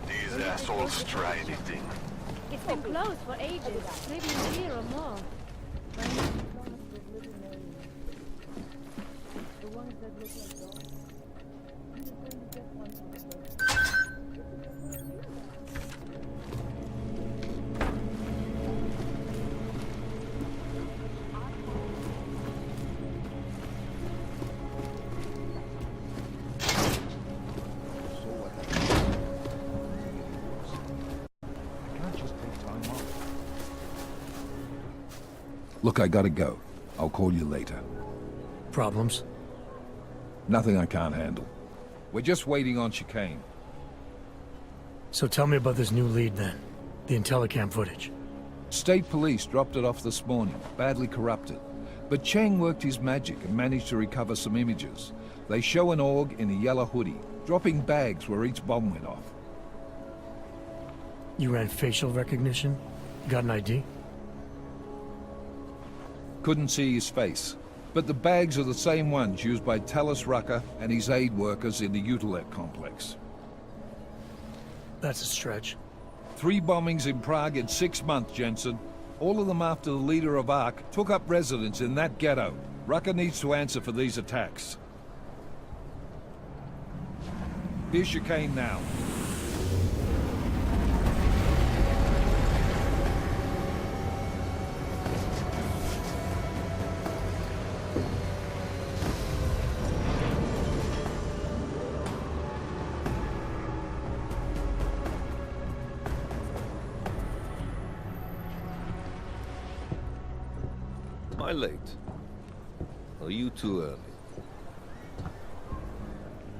These assholes try anything. It's been closed for ages, maybe a year or more. The ones that look like dogs. Look, I gotta go. I'll call you later. Problems? Nothing I can't handle. We're just waiting on chicane. So tell me about this new lead then. The Intellicam footage. State police dropped it off this morning, badly corrupted. But Cheng worked his magic and managed to recover some images. They show an org in a yellow hoodie, dropping bags where each bomb went off. You ran facial recognition? Got an ID? Couldn't see his face, but the bags are the same ones used by Talis Rucker and his aid workers in the Utilek complex. That's a stretch. 3 bombings in Prague in 6 months, Jensen. All of them after the leader of ARC took up residence in that ghetto. Rucker needs to answer for these attacks. Here's chicane now. Am I late? Are you too early?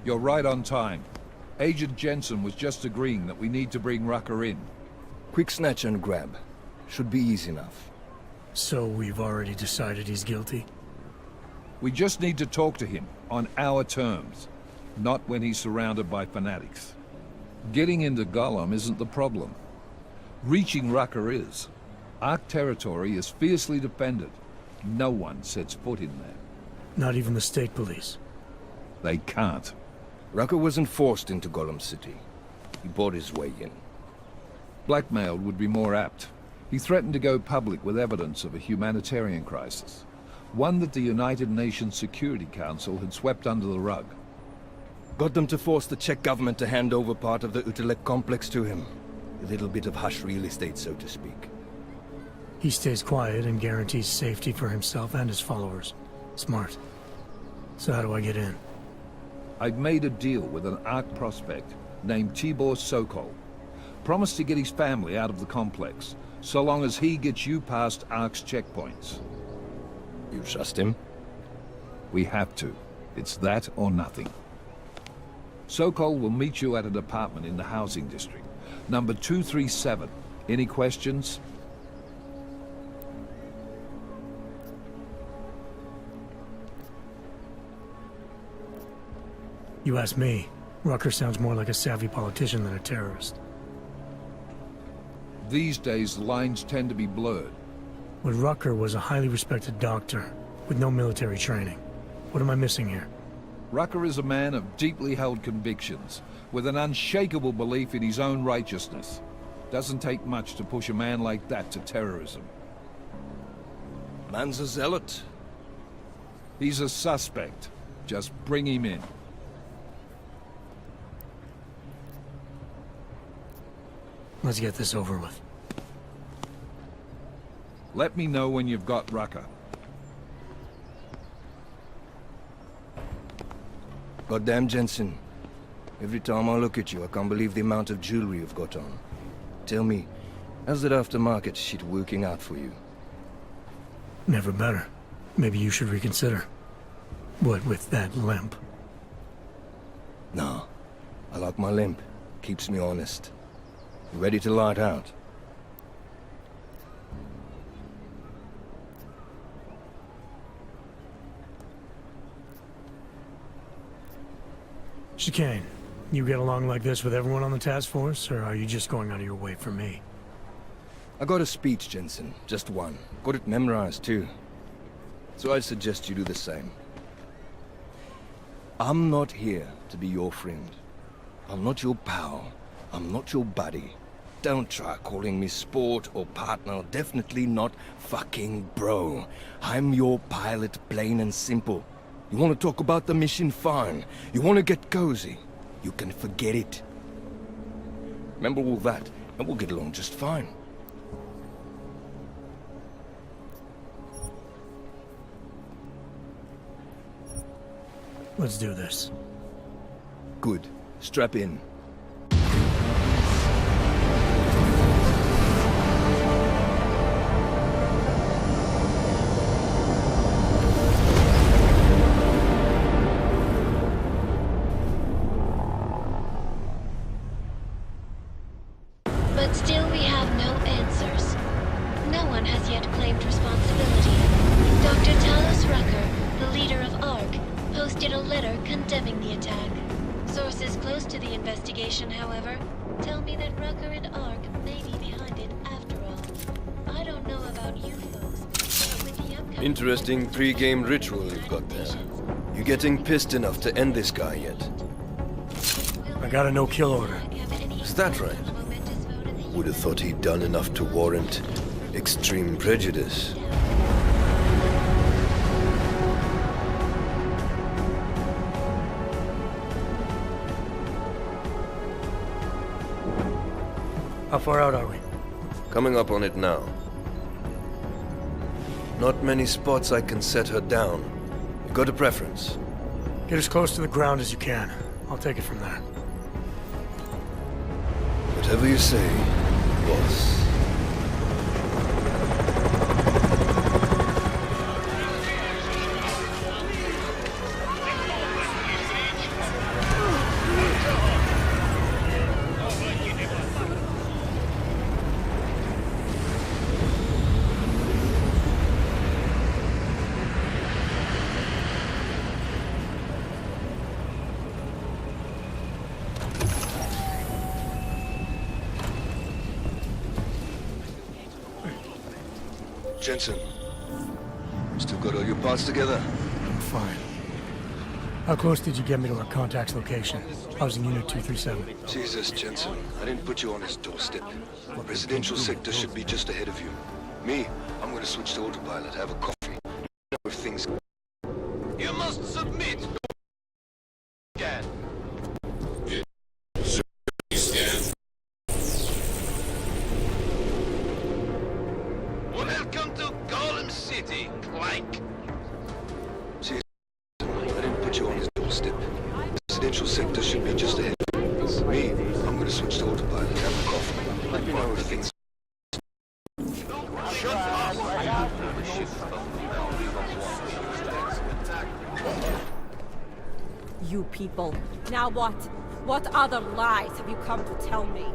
You're right on time. Agent Jensen was just agreeing that we need to bring Rucker in. Quick snatch and grab. Should be easy enough. So we've already decided he's guilty? We just need to talk to him on our terms, not when he's surrounded by fanatics. Getting into Gollum isn't the problem. Reaching Rucker is. Ark territory is fiercely defended. No one sets foot in there. Not even the state police? They can't. Rucker wasn't forced into Gollum City. He bought his way in. Blackmailed would be more apt. He threatened to go public with evidence of a humanitarian crisis, one that the United Nations Security Council had swept under the rug. Got them to force the Czech government to hand over part of the Utilek complex to him. A little bit of hush real estate, so to speak. He stays quiet and guarantees safety for himself and his followers. Smart. So how do I get in? I've made a deal with an Ark prospect named Tibor Sokol. Promised to get his family out of the complex, so long as he gets you past Ark's checkpoints. You trust him? We have to. It's that or nothing. Sokol will meet you at an apartment in the housing district. Number 237. Any questions? You ask me. Rucker sounds more like a savvy politician than a terrorist. These days, lines tend to be blurred. But Rucker was a highly respected doctor, with no military training. What am I missing here? Rucker is a man of deeply held convictions, with an unshakable belief in his own righteousness. Doesn't take much to push a man like that to terrorism. Man's a zealot. He's a suspect. Just bring him in. Let's get this over with. Let me know when you've got Rucker. Goddamn Jensen. Every time I look at you, I can't believe the amount of jewelry you've got on. Tell me, how's that aftermarket shit working out for you? Never better. Maybe you should reconsider. What with that limp? No. I like my limp. Keeps me honest. You ready to light out? Chicane, you get along like this with everyone on the task force, or are you just going out of your way for me? I got a speech, Jensen. Just one. Got it memorized, too. So I suggest you do the same. I'm not here to be your friend. I'm not your pal. I'm not your buddy. Don't try calling me sport or partner. Definitely not fucking bro. I'm your pilot, plain and simple. You want to talk about the mission? Fine. You want to get cozy? You can forget it. Remember all that, and we'll get along just fine. Let's do this. Good. Strap in. But still we have no answers. No one has yet claimed responsibility. Dr. Talos Rucker, the leader of ARC, posted a letter condemning the attack. Sources close to the investigation, however, tell me that Rucker and ARC may be behind it after all. I don't know about you folks, but with the upcoming... Interesting pre-game ritual you've got there. You getting pissed enough to end this guy yet? I got a no-kill order. Is that right? Would have thought he'd done enough to warrant extreme prejudice. How far out are we? Coming up on it now. Not many spots I can set her down. You got a preference? Get as close to the ground as you can. I'll take it from there. Whatever you say, boss. Jensen, still got all your parts together? Fine. How close did you get me to our contact's location? I was in Unit 237. Jesus, Jensen, I didn't put you on his doorstep. Residential sector should be just ahead of you. Me, I'm gonna switch to autopilot, have a coffee. Know if things... You must submit. Again. Welcome to Golem City, Clank. Jesus, I didn't put you on his doorstep. Residential sector should be just ahead of you. Me, I'm gonna switch to autopilot, have a coffee. Let me know if things... You people. Now what? What other lies have you come to tell me?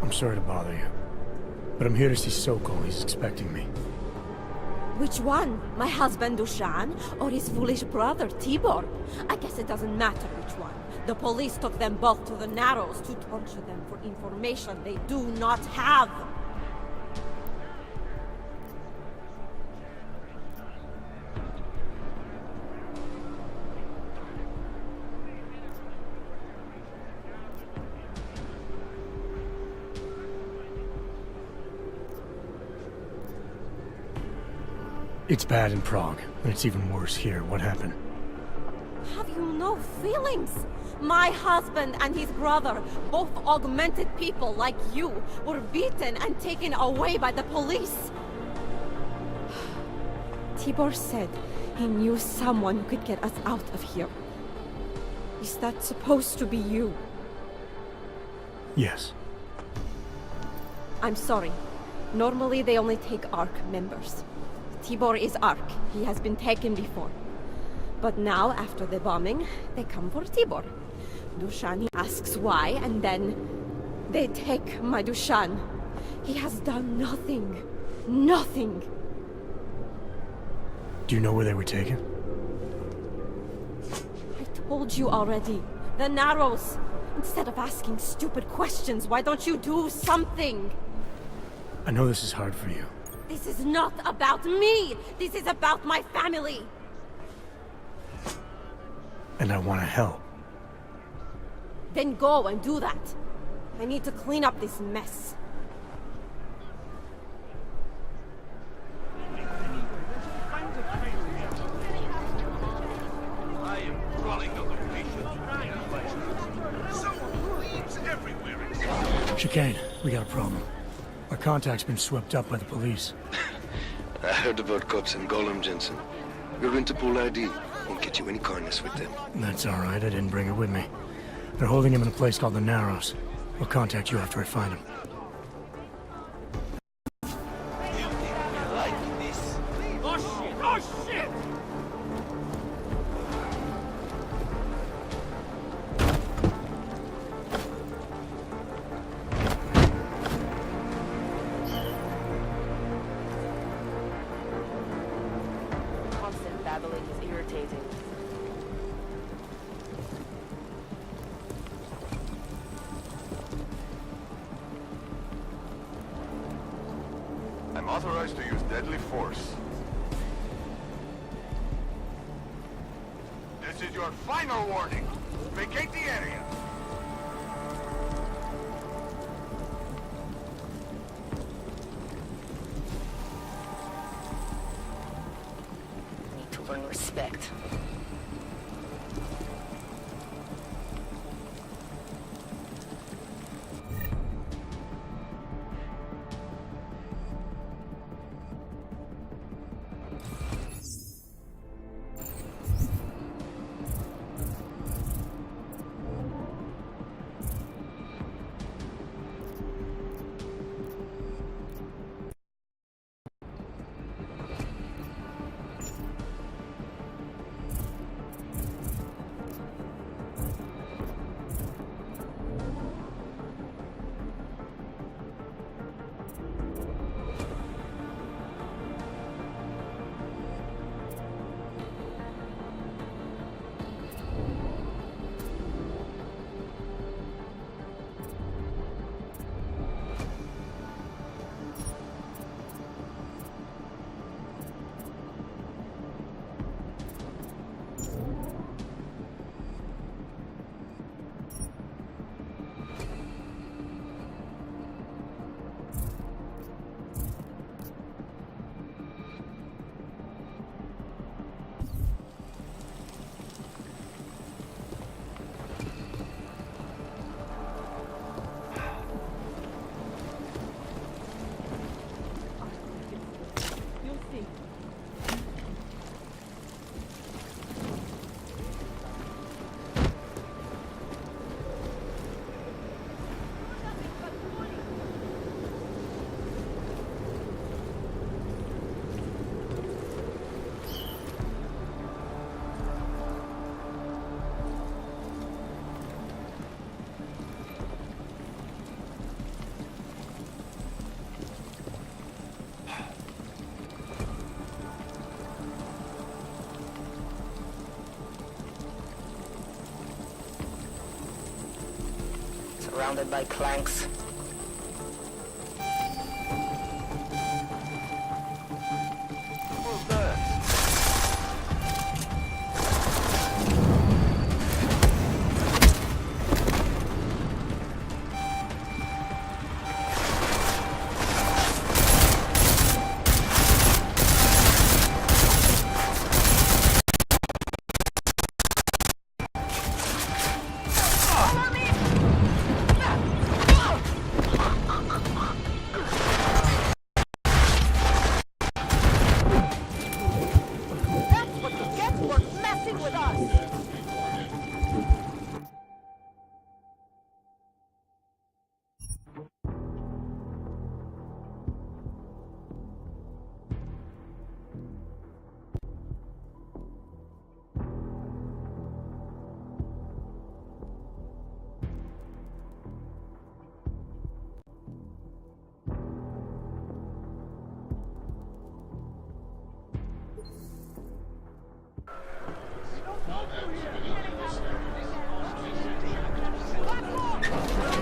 I'm sorry to bother you. But I'm here to see Sokol. He's expecting me. Which one? My husband Dushan or his foolish brother Tibor? I guess it doesn't matter which one. The police took them both to the Narrows to torture them for information they do not have. It's bad in Prague, and it's even worse here. What happened? Have you no feelings? My husband and his brother, both augmented people like you, were beaten and taken away by the police. Tibor said he knew someone who could get us out of here. Is that supposed to be you? Yes. I'm sorry. Normally they only take ARC members. Tibor is ARC. He has been taken before. But now, after the bombing, they come for Tibor. Dushan asks why, and then they take my Dushan. He has done nothing. Nothing. Do you know where they were taken? I told you already. The Narrows. Instead of asking stupid questions, why don't you do something? I know this is hard for you. This is not about me! This is about my family! And I want to help. Then go and do that. I need to clean up this mess. I am running out of patience. Someone leaves everywhere. Chicane, we got a problem. Our contact's been swept up by the police. I heard about cops in Gollum, Jensen. Your Interpol ID won't get you any kindness with them. That's all right, I didn't bring it with me. They're holding him in a place called the Narrows. We'll contact you after I find him. Like this. Oh shit! Oh shit! Constant babbling is irritating. I'm authorized to use deadly force. This is your final warning. Vacate the area. Need to learn respect. Surrounded by clanks. Who's that?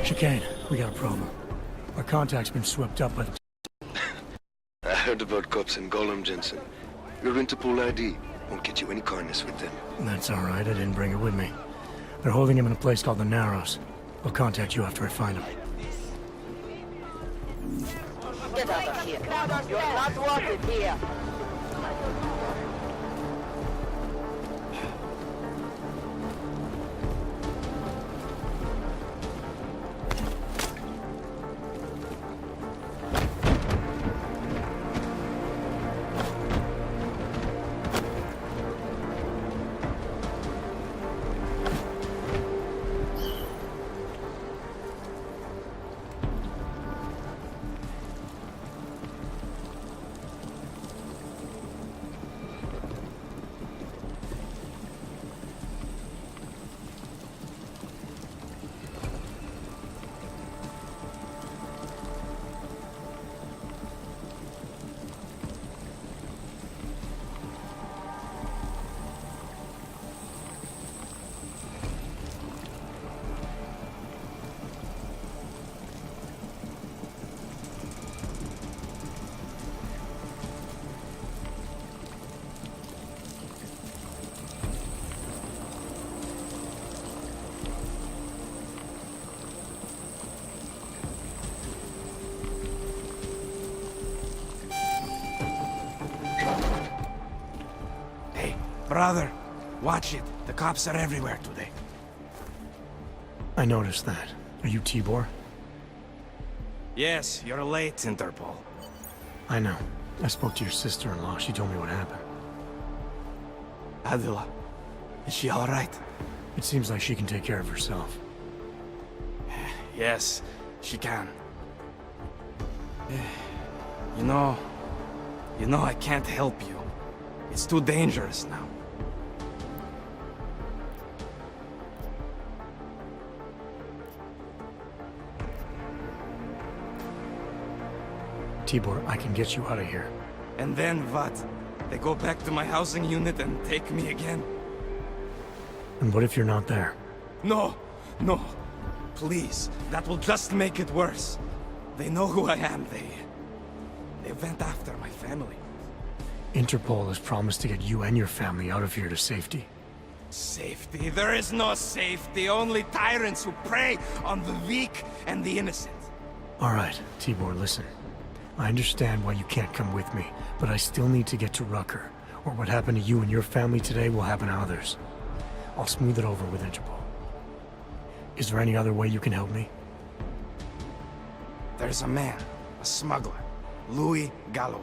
Chicane, we got a problem. Our contact's been swept up by the... I heard about cops in Gollum, Jensen. Your Interpol ID won't get you any kindness with them. That's all right, I didn't bring it with me. They're holding him in a place called the Narrows. I'll contact you after I find him. Get out of here. You're not wanted here. Brother, watch it. The cops are everywhere today. I noticed that. Are you Tibor? Yes, you're late, Interpol. I know. I spoke to your sister-in-law. She told me what happened. Adila, is she all right? It seems like she can take care of herself. Yes, she can. You know, I can't help you. It's too dangerous now. Tibor, I can get you out of here. And then what? They go back to my housing unit and take me again? And what if you're not there? No, no. Please, that will just make it worse. They know who I am. They went after my family. Interpol has promised to get you and your family out of here to safety. Safety? There is no safety. Only tyrants who prey on the weak and the innocent. All right, Tibor, listen. I understand why you can't come with me, but I still need to get to Rucker, or what happened to you and your family today will happen to others. I'll smooth it over with Interpol. Is there any other way you can help me? There's a man, a smuggler, Louis Galois.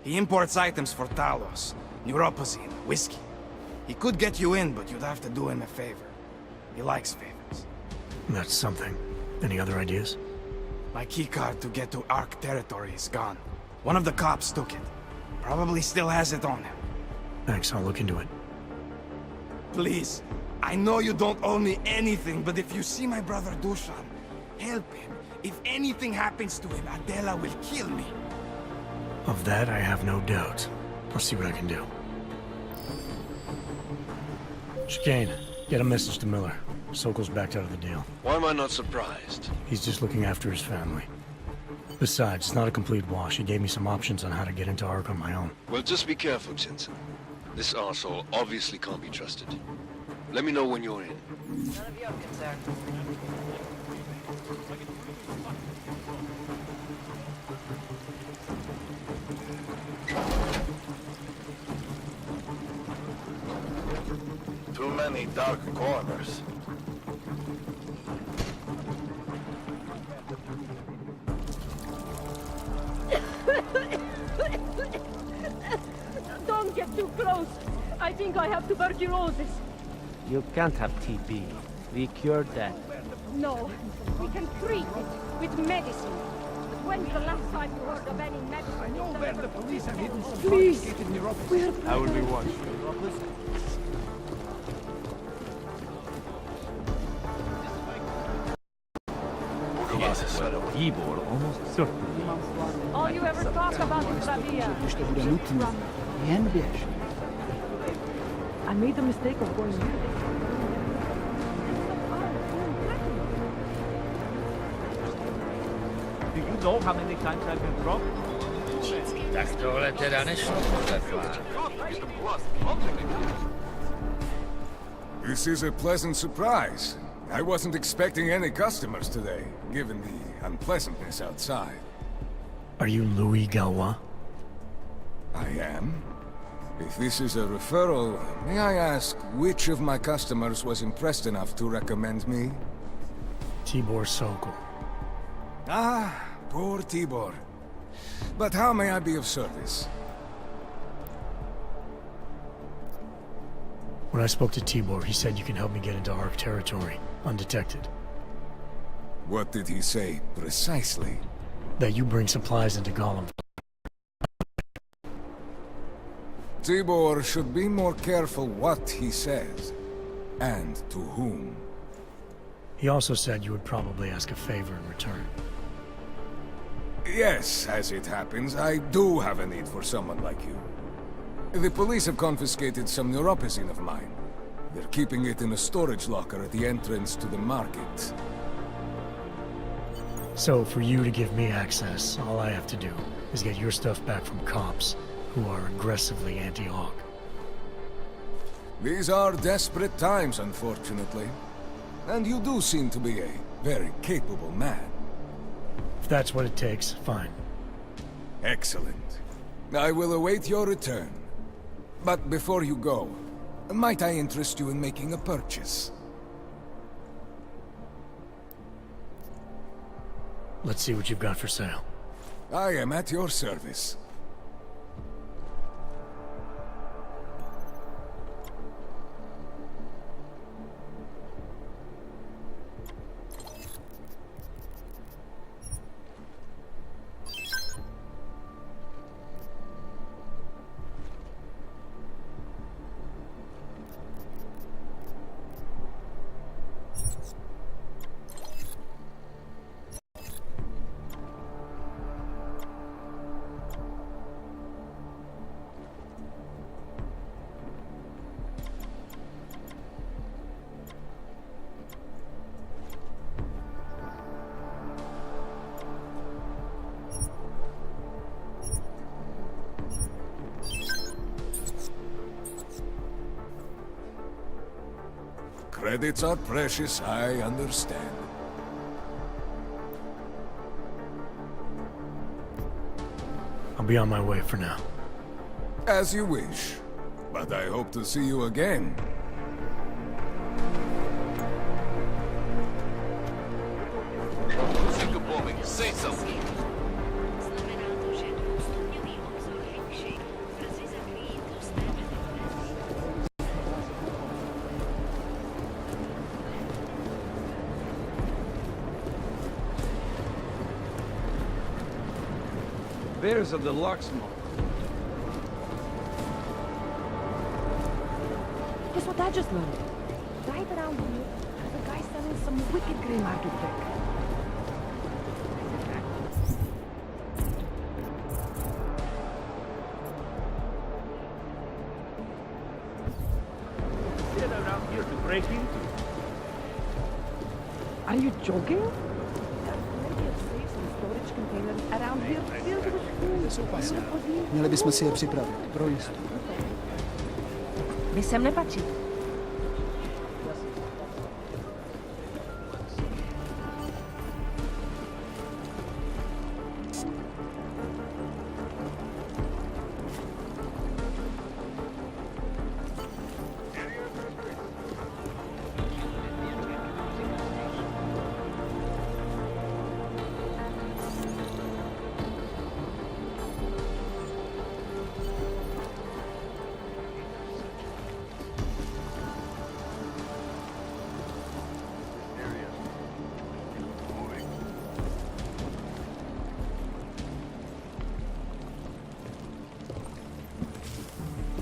He imports items for Talos, neuropozyne, whiskey. He could get you in, but you'd have to do him a favor. He likes favors. That's something. Any other ideas? My keycard to get to Ark territory is gone. One of the cops took it. Probably still has it on him. Thanks, I'll look into it. Please, I know you don't owe me anything, but if you see my brother Dushan, help him. If anything happens to him, Adela will kill me. Of that, I have no doubt. I'll see what I can do. Chicane, get a message to Miller. Sokol's backed out of the deal. Why am I not surprised? He's just looking after his family. Besides, it's not a complete wash. He gave me some options on how to get into Ark on my own. Well, just be careful, Jensen. This arsehole obviously can't be trusted. Let me know when you're in. None of your concern. Too many dark corners. Don't get too close. I think I have tuberculosis. You can't have TB. We cured that. No, we can treat it with medicine. But when's the last time you heard of any medicine? I know where the police have hidden. Please, we're... I will be watched. Tibor, almost certainly. All you ever talk about is Valia. I made the mistake of going here. know how many times I've been broke? Tak tohle teda nešlo podle plánu. This is a pleasant surprise. I wasn't expecting any customers today, given the unpleasantness outside. Are you Louis Galois? I am. If this is a referral, may I ask which of my customers was impressed enough to recommend me? Tibor Sokol. Ah, poor Tibor. But how may I be of service? When I spoke to Tibor, he said you can help me get into Ark territory, undetected. What did he say, precisely? That you bring supplies into Gollum. Tibor should be more careful what he says, and to whom. He also said you would probably ask a favor in return. Yes, as it happens, I do have a need for someone like you. The police have confiscated some neuropozyne of mine. They're keeping it in a storage locker at the entrance to the market. So, for you to give me access, all I have to do is get your stuff back from cops who are aggressively anti-Hawk. These are desperate times, unfortunately. And you do seem to be a very capable man. If that's what it takes, fine. Excellent. I will await your return. But before you go, might I interest you in making a purchase? Let's see what you've got for sale. I am at your service. Credits are precious, I understand. I'll be on my way for now. As you wish. But I hope to see you again. Sick of bombing. Say something. There's a deluxe mode. Guess what I just learned? Right around here, there's a guy selling some wicked grey market tech. Sit around here to break into. Are you joking? There's plenty of safes and storage containers around here filled with food. Měli bychom si je připravit, pro jistotu. Vy sem nepatří.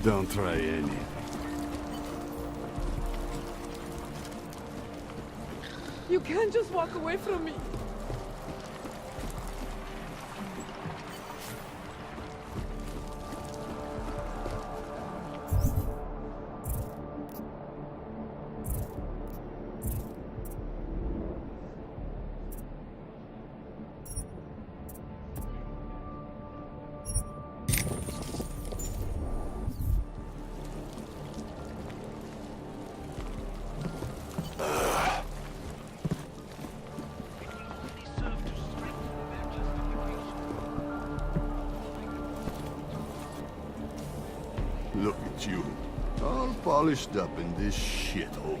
Don't try any. You can't just walk away from me. at you. All polished up in this shithole.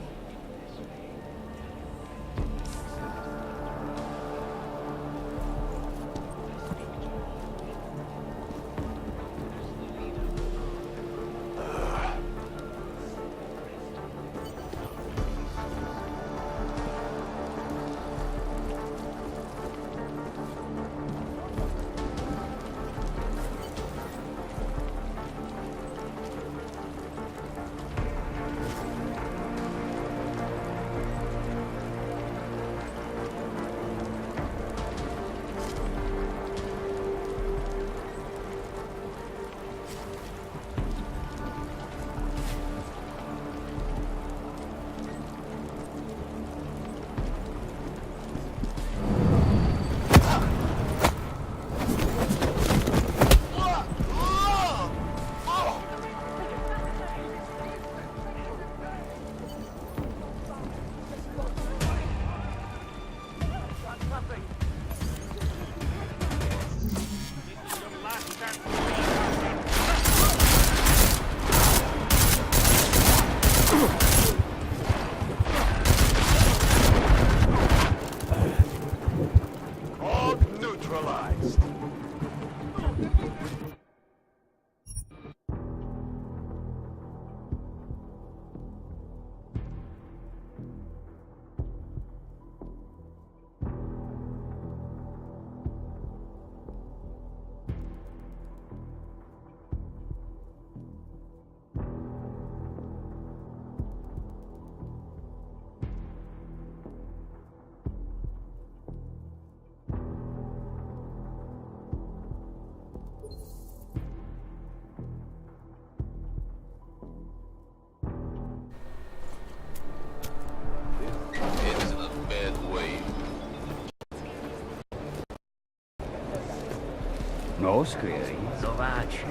No, skvělý. Zováč.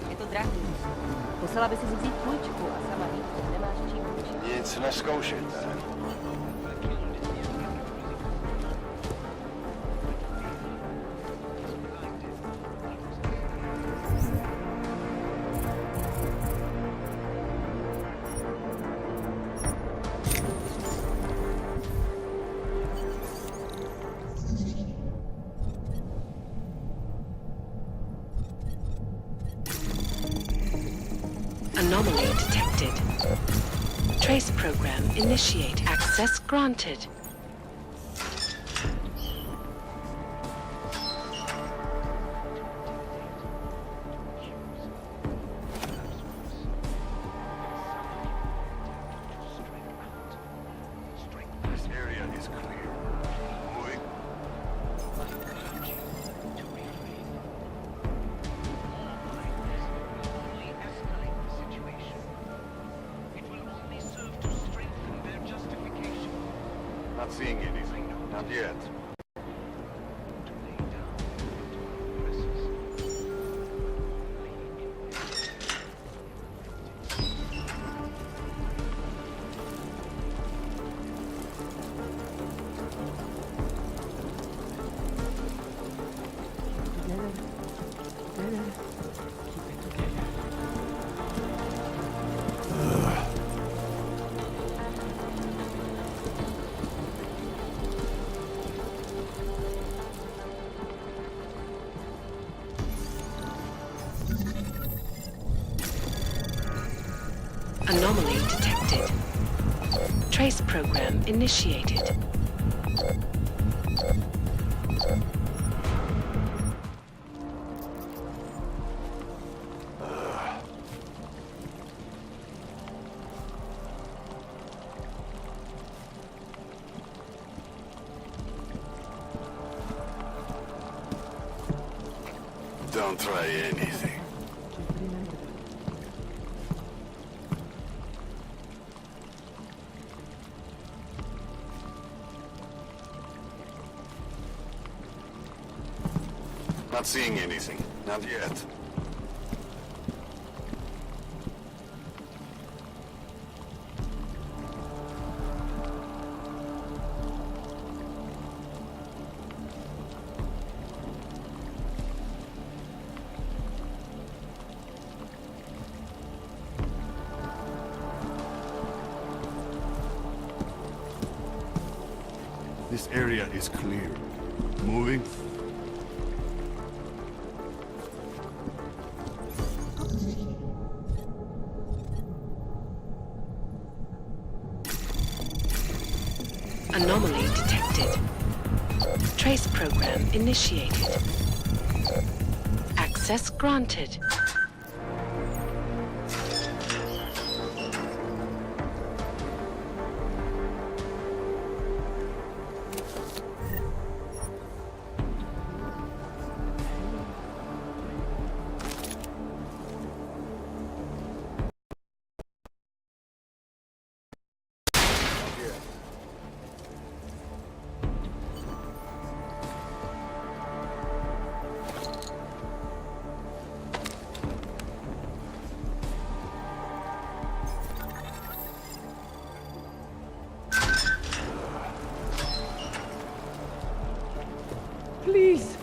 Je to drahý. Musela by si vzít půjčku a sama víc, nemáš čím půjčit. Nic neskoušejte. Anomaly detected. Trace program initiate. Access granted. This area is clear. Moving. Not seeing anything. Not yet. Anomaly detected. Trace program initiated. Don't try anything. Not seeing anything. Not yet. This area is clear. Moving. Anomaly detected. Trace program initiated. Access granted. Please,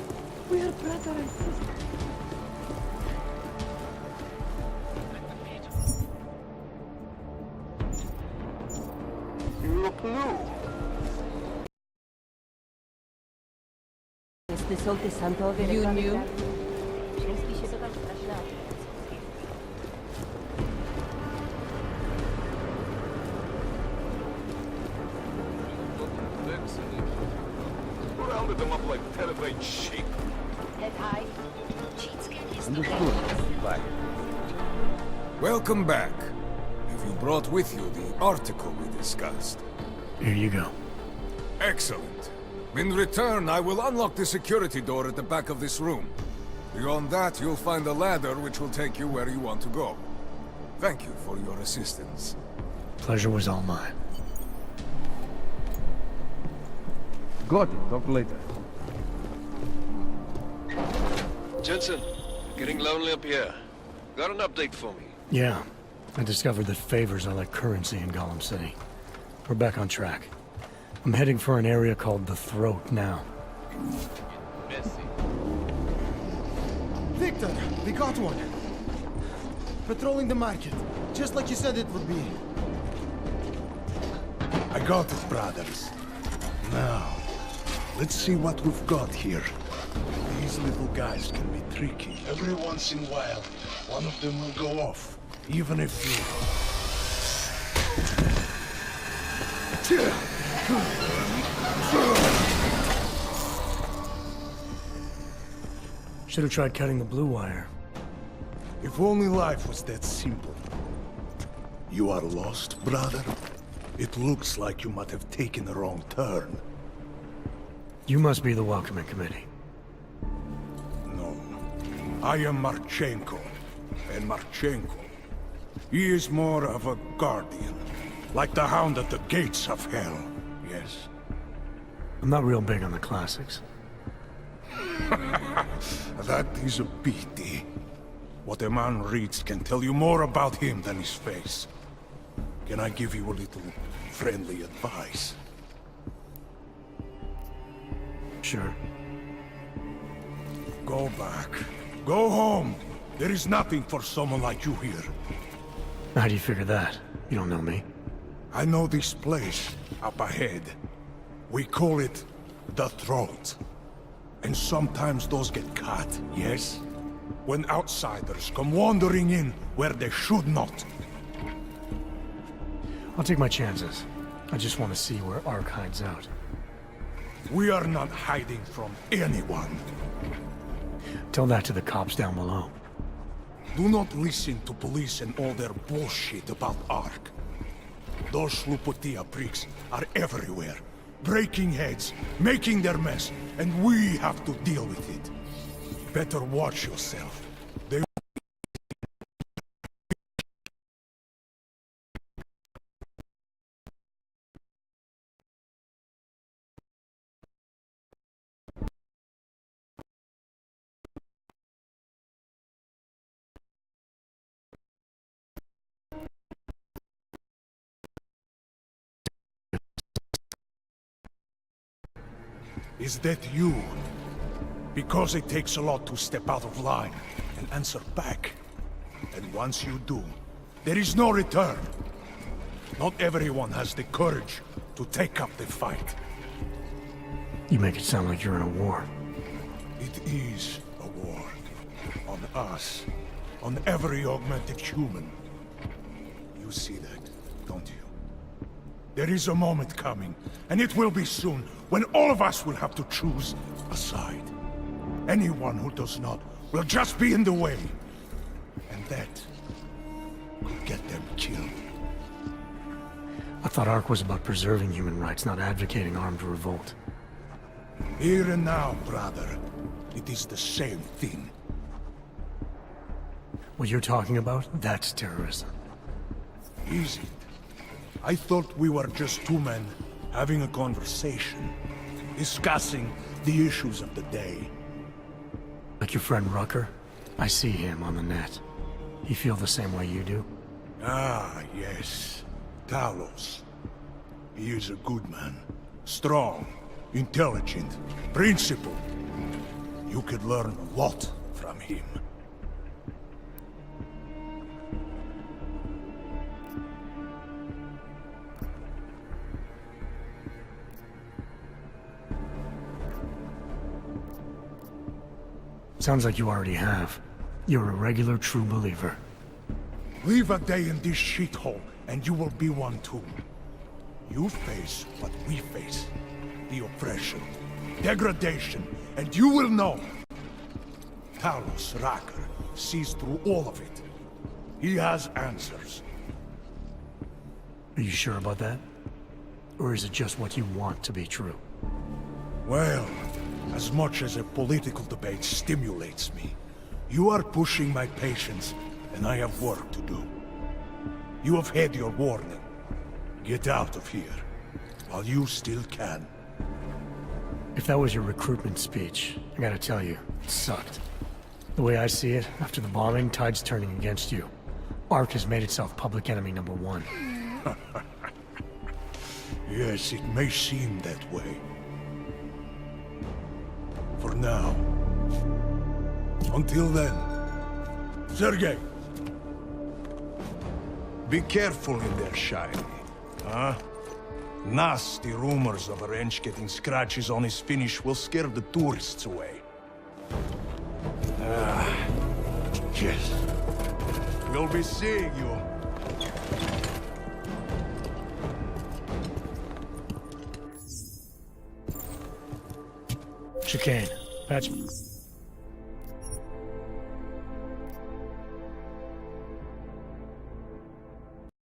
we are brother and sister. You look new. You knew? Rounded them up like telephone sheep. Understood. Bye. Welcome back. Have you brought with you the article we discussed? Here you go. Excellent. In return, I will unlock the security door at the back of this room. Beyond that, you'll find a ladder which will take you where you want to go. Thank you for your assistance. Pleasure was all mine. Got it. Talk later. Jensen, getting lonely up here. Got an update for me? Yeah, I discovered that favors are like currency in Gollum City. We're back on track. I'm heading for an area called the Throat now. Messy. Victor, we got one. Patrolling the market, just like you said it would be. I got it, brothers. Now, let's see what we've got here. These little guys can be tricky. Every once in a while, one of them will go off, even if you... Should have tried cutting the blue wire. If only life was that simple. You are lost, brother? It looks like you might have taken a wrong turn. You must be the welcoming committee. No. I am Marchenko. And Marchenko, he is more of a guardian. Like the hound at the gates of hell. Yes. I'm not real big on the classics. That is a pity. What a man reads can tell you more about him than his face. Can I give you a little friendly advice? Sure. Go back. Go home. There is nothing for someone like you here. How do you figure that? You don't know me. I know this place, up ahead. We call it the Throat. And sometimes those get cut, yes? When outsiders come wandering in where they should not. I'll take my chances. I just want to see where Ark hides out. We are not hiding from anyone. Tell that to the cops down below. Do not listen to police and all their bullshit about Ark. Those Slupotia pricks are everywhere. Breaking heads, making their mess, and we have to deal with it. Better watch yourself. They... Is that you? Because it takes a lot to step out of line and answer back. And once you do, there is no return. Not everyone has the courage to take up the fight. You make it sound like you're in a war. It is a war. On us. On every augmented human. You see that, don't you? There is a moment coming, and it will be soon, when all of us will have to choose a side. Anyone who does not will just be in the way. And that could get them killed. I thought ARC was about preserving human rights, not advocating armed revolt. Here and now, brother. It is the same thing. What you're talking about, that's terrorism. Is it? I thought we were just two men having a conversation, discussing the issues of the day. Like your friend Rucker? I see him on the net. He feel the same way you do? Ah, yes. Talos. He is a good man. Strong, intelligent, principled. You could learn a lot from him. Sounds like you already have. You're a regular true believer. Live a day in this shithole, and you will be one too. You face what we face. The oppression, degradation, and you will know. Talos Rucker sees through all of it. He has answers. Are you sure about that? Or is it just what you want to be true? Well, as much as a political debate stimulates me, you are pushing my patience, and I have work to do. You have had your warning. Get out of here, while you still can. If that was your recruitment speech, I gotta tell you, it sucked. The way I see it, after the bombing, tide's turning against you. ARC has made itself public enemy #1. Yes, it may seem that way. For now. Until then. Sergei! Be careful in there, Shiny. Huh? Nasty rumors of a wrench getting scratches on his finish will scare the tourists away. Yes. We'll be seeing you. Chicane, patch me.